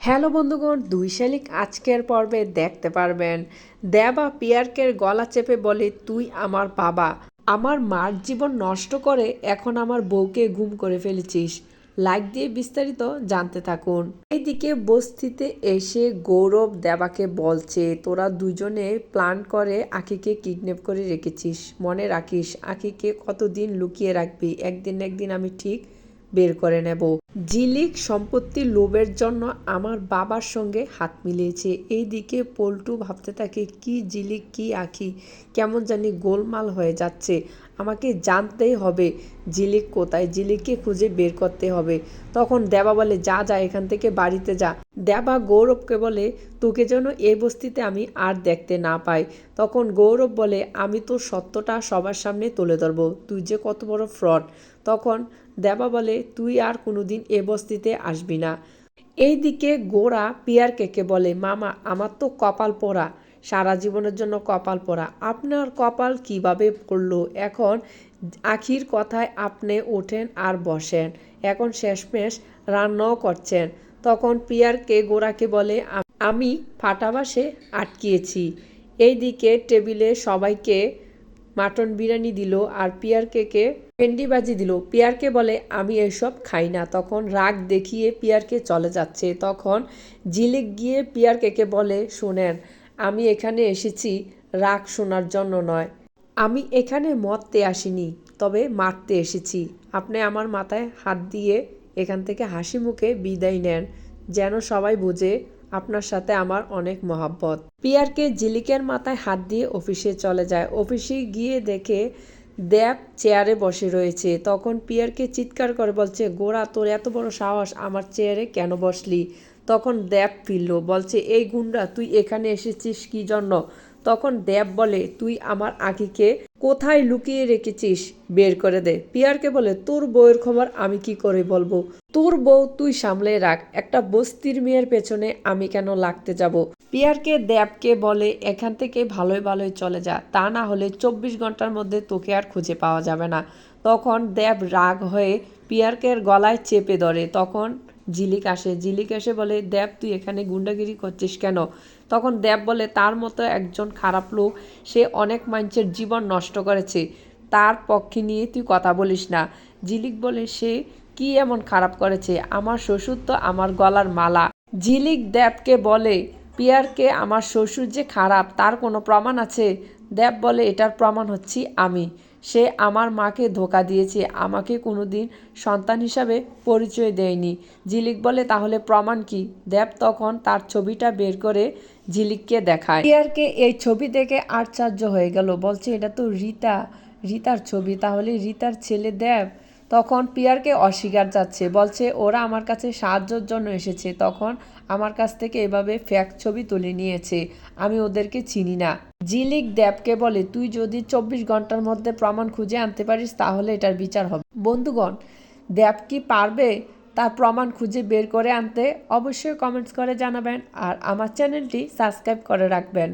Hello বন্ধুগণ, দুই শালিক আজকের পর্বে দেখতে পারবেন। দেবা পিয়ারকের গলা চেপে বলে, তুই আমার বাবা, আমার মার জীবন নষ্ট করে এখন আমার বউকে গুম করে ফেলেছিস। লাইক দিয়ে বিস্তারিত জানতে থাকুন। এইদিকে বস্তিতে এসে গৌরব দেবাকে বলছে, তোরা দুজনে প্ল্যান করে আখিকে কিডন্যাপ করে রেখেছিস। মনে রাখিস, আখিকে কতদিন লুকিয়ে রাখবি, একদিন একদিন আমি ঠিক বের করে নেব। ঝিলিক সম্পত্তির লোভের জন্য আমার বাবার সঙ্গে হাত মিলিয়েছে। এইদিকে পল্টু ভাবতে থাকে, কি ঝিলিক কি আঁখি, কেমন জানি গোলমাল হয়ে যাচ্ছে। আমাকে জানতেই হবে ঝিলিক কোথায়, ঝিলিককে খুঁজে বের করতে হবে। তখন দেবা বলে, যা যা এখান থেকে বাড়িতে যা। দেবা গৌরবকে বলে, তোকে যেন এই বস্তিতে আমি আর দেখতে না পাই। তখন গৌরব বলে, আমি তো সত্যটা সবার সামনে তুলে ধরবো, তুই যে কত বড় ফ্রড। তখন দেবা বলে, তুই আর কোনোদিন এ বস্তিতে আসবি না। এইদিকে গোরা পিয়ারকে বলে, মামা আমার তো কপাল পোড়া, সারা জীবনের জন্য কপাল পোড়া। আপনার কপাল কিভাবে পড়লো? এখন আখির কথায় আপনি ওঠেন আর বসেন, এখন শেষমেশ রান্নাও করছেন। তখন পিয়ারকে গোরাকে বলে, আমি ফাটাবাসে আটকিয়েছি। এইদিকে টেবিলে সবাইকে মাটন বিরিয়ানি দিল আর পিয়ারকে ভেন্ডিবাজি দিল। পিয়ারকে বলে, আমি এসব খাই না। তখন রাগ দেখিয়ে পিয়ারকে চলে যাচ্ছে। তখন ঝিলিক গিয়ে পিয়ারকে বলে, শোনেন, আমি এখানে এসেছি রাগ শোনার জন্য নয়, আমি এখানে মরতে আসিনি, তবে মারতে এসেছি। আপনি আমার মাথায় হাত দিয়ে এখান থেকে হাসি মুখে বিদায় নেন, যেন সবাই বুঝে আপনার সাথে আমার অনেক মহাব্বত। পিয়ারকে ঝিলিকের মাথায় হাত দিয়ে অফিসে চলে যায়। অফিসে গিয়ে দেখে দেব চেয়ারে বসে রয়েছে। তখন পিয়ারকে চিৎকার করে বলছে, গোরা তোর এত বড় সাহস, আমার চেয়ারে কেন বসলি? তখন দেব ফিরল, বলছে, এই গুন্ডা তুই এখানে এসেছিস কি জন্য? তখন দেব বলে, তুই আমার আখিকে কোথায় লুকিয়ে রেখেছিস বের করে দে। পিয়ারকে বলে, তোর বউয়ের খবর আমি কি করে বলবো? তোর বউ তুই সামলে রাখ, একটা বস্তির মেয়ের পেছনে আমি কেন লাগতে যাব? পিয়ারকে দেবকে বলে, এখান থেকে ভালোই ভালোই চলে যা, তা না হলে 24 ঘন্টার মধ্যে তোকে আর খুঁজে পাওয়া যাবে না। তখন দেব রাগ হয়ে পিয়ারকের গলায় চেপে ধরে। তখন ঝিলিক আসে। ঝিলিক এসে বলে, দেব তুই এখানে গুন্ডাগিরি করছিস কেন? তখন দেব বলে, তার মতো একজন খারাপ লোক, সে অনেক মানুষের জীবন নষ্ট করেছে, তার পক্ষে নিয়ে তুই কথা বলিস না। ঝিলিক বলে, সে কি এমন খারাপ করেছে? আমার শ্বশুর তো আমার গলার মালা। ঝিলিক দেবকে বলে, পিয়ারকে আমার শ্বশুর যে খারাপ তার কোনো প্রমাণ আছে? দেব বলে, এটার প্রমাণ হচ্ছি আমি। সে আমার মাকে ধোকা দিয়েছে, আমাকে কোনোদিন সন্তান হিসাবে পরিচয় দেয়নি। ঝিলিক বলে, তাহলে প্রমাণ কি? দেব তখন তার ছবিটা বের করে ঝিলিককে দেখায়। পিয়ারকে এই ছবি দেখে আশ্চর্য হয়ে গেল, বলছে, এটা তো রিতার ছবি, তাহলে রিতার ছেলে দেব। তখন পিয়ারকে অস্বীকার যাচ্ছে, বলছে, ওরা আমার কাছে সাহায্যের জন্য এসেছে, তখন আমার কাছ থেকে এভাবে ফ্যাক ছবি তুলে নিয়েছে, আমি ওদেরকে চিনি না। ঝিলিক দেবকে বলে, তুই যদি 24 ঘন্টার মধ্যে প্রমাণ খুঁজে আনতে পারিস তাহলে এটার বিচার হবে। বন্ধুগণ, দেব কি পারবে তার প্রমাণ খুঁজে বের করে আনতে? অবশ্যই কমেন্টস করে জানাবেন আর আমার চ্যানেলটি সাবস্ক্রাইব করে রাখবেন।